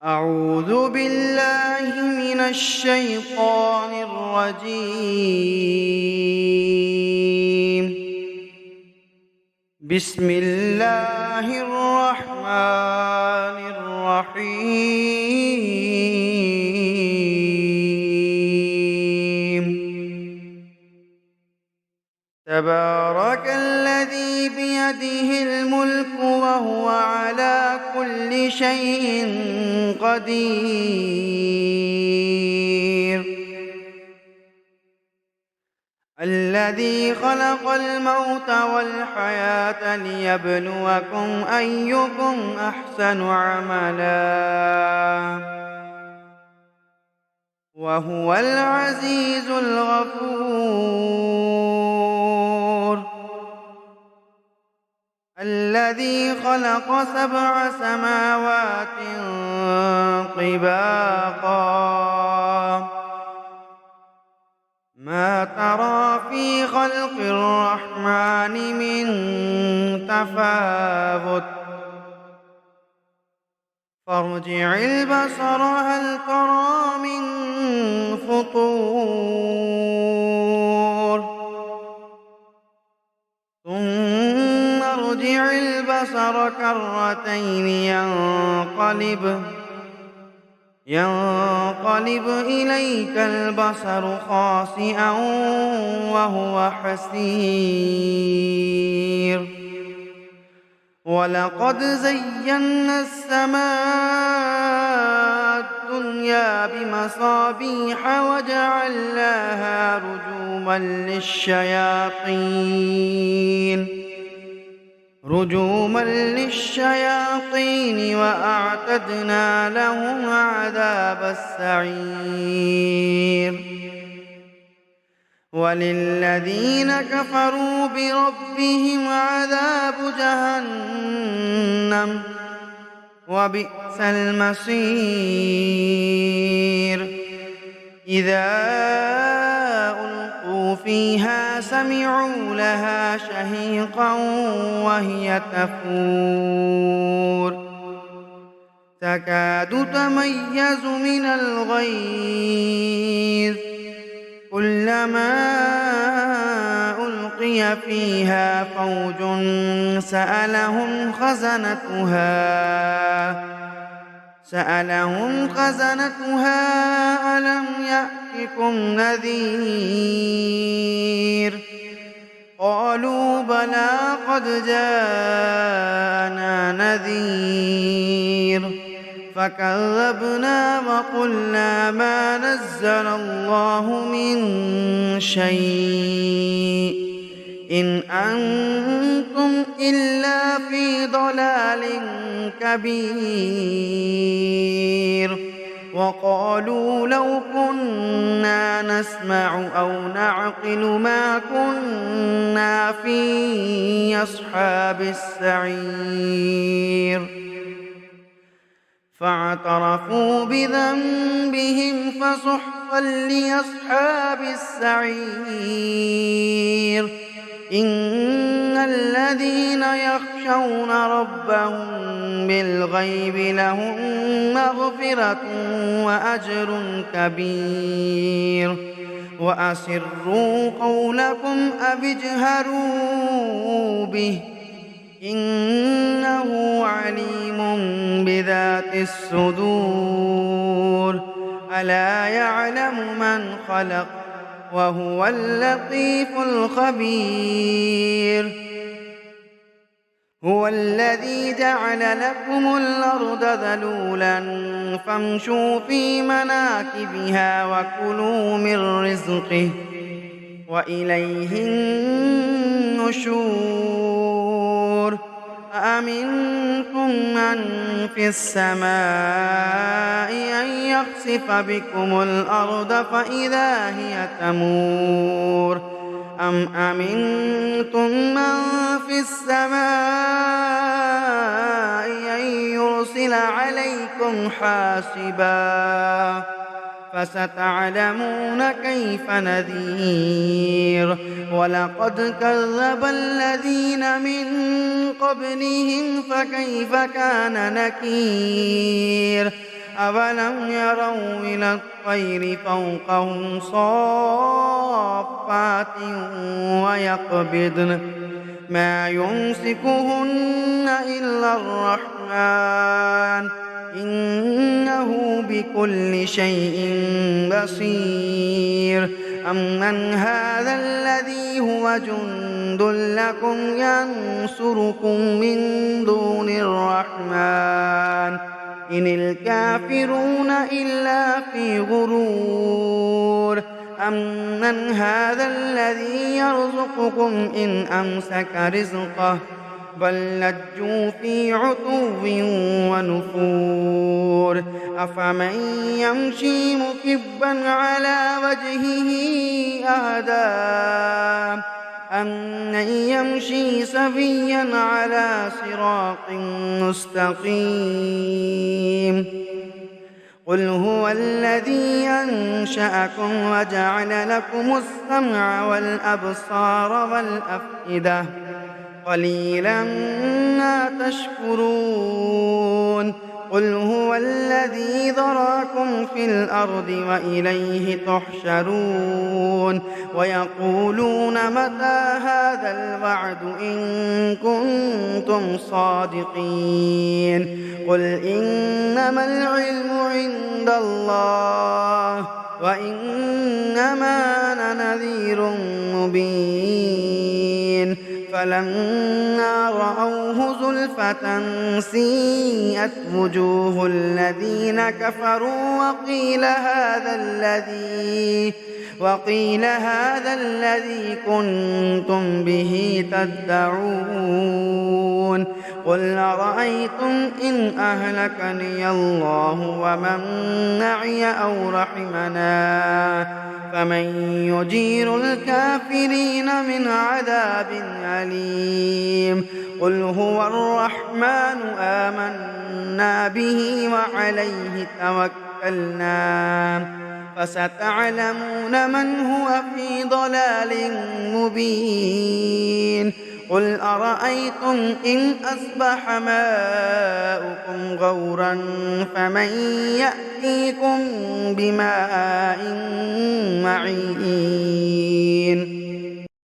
أعوذ بالله من الشيطان الرجيم. بسم الله الرحمن الرحيم. تبارك الذي بيده الملك وهو على كل شيء قدير. الذي خلق الموت والحياة ليبلوكم أيكم أحسن عملا وهو العزيز الغفور. الذي خلق 7 سماوات طباقا ما ترى في خلق الرحمن من تفاوت فارجع البصر هل ترى من فطور ثم ارجع البصر كرتين ينقلب إليك البصر خاسئا وهو حسير. ولقد زينا السماء الدنيا بمصابيح وجعلناها رجوما للشياطين وأعتدنا لهم عذاب السعير. وللذين كفروا بربهم عذاب جهنم وبئس المصير. إذا ألقوا فيها سمعوا لها شهيقا وهي تفور تكاد تميز من الغيظ كلما ألقي فيها فوج سألهم خزنتها ألم يأتكم نذير قالوا بلى قد جاءنا نذير فكذبنا وقلنا ما نزل الله من شيء إن أنتم إلا في ضلال كبير. وقالوا لو كنا نسمع أو نعقل ما كنا في أصحاب السعير فاعترفوا بذنبهم فسحقا لأصحاب السعير. إن الذين يخشون ربهم بالغيب لهم مغفرة وأجر كبير. وأسروا قولكم أو اجهروا به إنه عليم بذات الصدور. ألا يعلم من خلق وهو اللطيف الخبير. هو الذي جعل لكم الأرض ذلولا فامشوا في مناكبها وكلوا من رزقه وإليه النشور. أأمنتم من في السماء أن يخسف بكم الأرض فإذا هي تمور أم أمنتم من في السماء أن يرسل عليكم حاسبا فستعلمون كيف نذير. ولقد كذب الذين من قبلهم فكيف كان نكير. أولم يروا إلى الطير فوقهم صافات ويقبضن ما يمسكهن إلا الرحمن إنه بكل شيء بصير أمن هذا الذي هو جند لكم ينصركم من دون الرحمن إن الكافرون إلا في غرور أمن هذا الذي يرزقكم إن أمسك رزقه بل لجوا في عتو ونفور أفمن يمشي مكبا على وجهه أهدى أمن يمشي سويا على صراط مستقيم قل هو الذي أنشأكم وجعل لكم السمع والأبصار والأفئدة قليلا ما تشكرون قل هو الذي ذراكم في الأرض وإليه تحشرون ويقولون متى هذا الوعد إن كنتم صادقين قل إنما العلم عند الله وإنما أنا نذير مبين فلما رأوه زلفة سيئت وجوه الذين كفروا وقيل هذا الذي كنتم به تدعون قل أرأيتم إن أهلكني الله ومن معي أو رحمنا فمن يجير الكافرين من عذاب أليم قل هو الرحمن آمنا به وعليه توكلنا فستعلمون من هو في ضلال مبين قل أرأيتم إن أصبح ماؤكم غورا فمن يأتيكم بماء معين